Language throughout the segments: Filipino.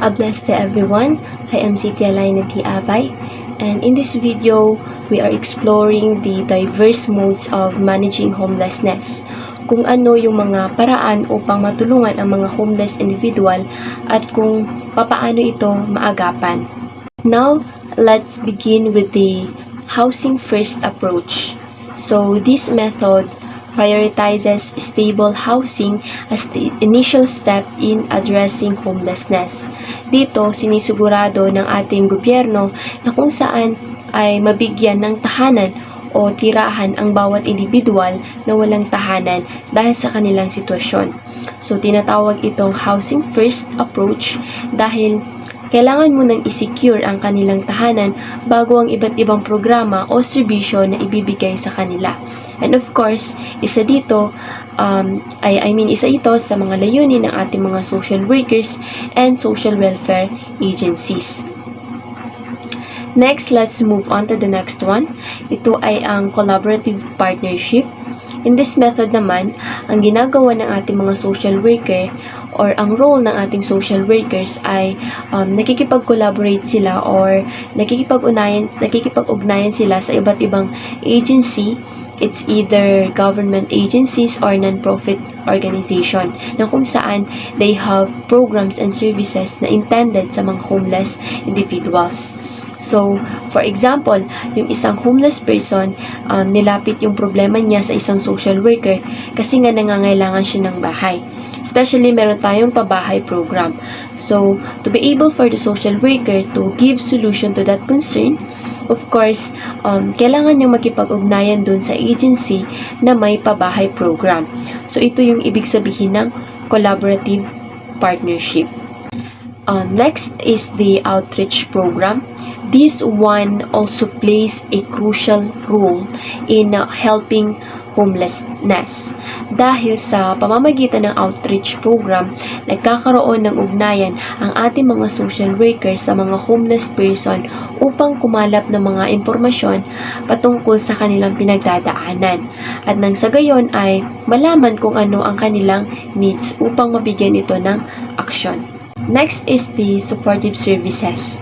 A blessed day everyone. I am Cynthia Lainati Abay, and in this video, we are exploring the diverse modes of managing homelessness. Kung ano yung mga paraan upang matulungan ang mga homeless individual at kung papaano ito maagapan. Now, let's begin with the housing first approach. So, this method prioritizes stable housing as the initial step in addressing homelessness. Dito, sinisigurado ng ating gobyerno na kung saan ay mabigyan ng tahanan o tirahan ang bawat individual na walang tahanan dahil sa kanilang sitwasyon. So, tinatawag itong housing first approach dahil kailangan mo nang i-secure ang kanilang tahanan bago ang iba't ibang programa o serbisyo na ibibigay sa kanila. And of course, isa ito sa mga layunin ng ating mga social workers and social welfare agencies. Next, let's move on to the next one. Ito ay ang collaborative partnership. In this method naman, ang ginagawa ng ating mga social worker or ang role ng ating social workers ay nakikipag-collaborate sila or nakikipag-ugnayan sila sa iba't ibang agency. It's either government agencies or non-profit organization na kung saan they have programs and services na intended sa mga homeless individuals. So, for example, yung isang homeless person, nilapit yung problema niya sa isang social worker kasi nga nangangailangan siya ng bahay. Especially, meron tayong pabahay program. So, to be able for the social worker to give solution to that concern, of course, kailangan niyang makipag-ugnayan dun sa agency na may pabahay program. So, ito yung ibig sabihin ng collaborative partnership. Next is the outreach program. This one also plays a crucial role in helping homelessness. Dahil sa pamamagitan ng outreach program, nagkakaroon ng ugnayan ang ating mga social workers sa mga homeless person upang kumalap ng mga impormasyon patungkol sa kanilang pinagdadaanan. At nang sa gayon ay malaman kung ano ang kanilang needs upang mabigyan ito ng aksyon. Next is the supportive services.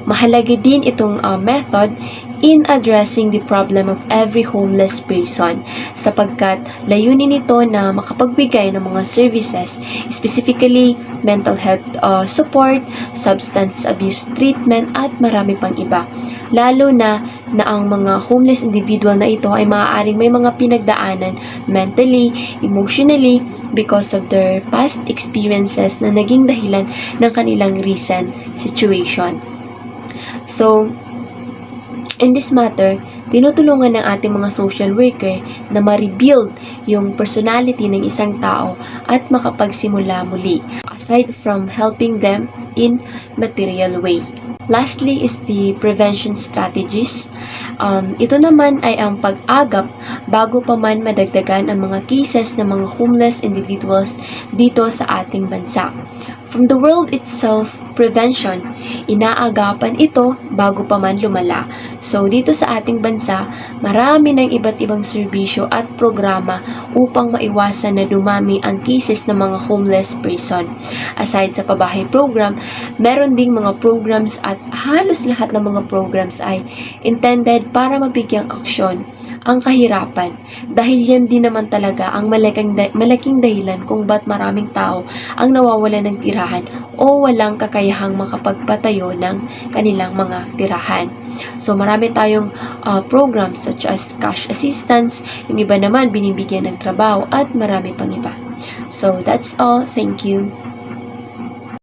Mahalaga din itong method in addressing the problem of every homeless person sapagkat layunin nito na makapagbigay ng mga services, specifically mental health support, substance abuse treatment at marami pang iba. Lalo na ang mga homeless individual na ito ay maaaring may mga pinagdaanan mentally, emotionally, because of their past experiences na naging dahilan ng kanilang recent situation. So, in this matter, tinutulungan ng ating mga social worker na ma-rebuild yung personality ng isang tao at makapagsimula muli, aside from helping them in material way. Lastly is the prevention strategies. Ito naman ay ang pag-agap bago pa man madagdagan ang mga cases ng mga homeless individuals dito sa ating bansa. From the world itself, prevention, inaagapan ito bago pa man lumala. So, dito sa ating bansa, marami ng iba't ibang serbisyo at programa upang maiwasan na dumami ang cases ng mga homeless person. Aside sa pabahay program, meron ding mga programs at halos lahat ng mga programs ay intended para mabigyang aksyon ang kahirapan dahil yan din naman talaga ang malaking dahilan kung ba't maraming tao ang nawawala ng tirahan o walang kakayahang makapagpatayo ng kanilang mga tirahan. So marami tayong programs such as cash assistance, yung iba naman binibigyan ng trabaho at marami pang iba. So that's all. Thank you.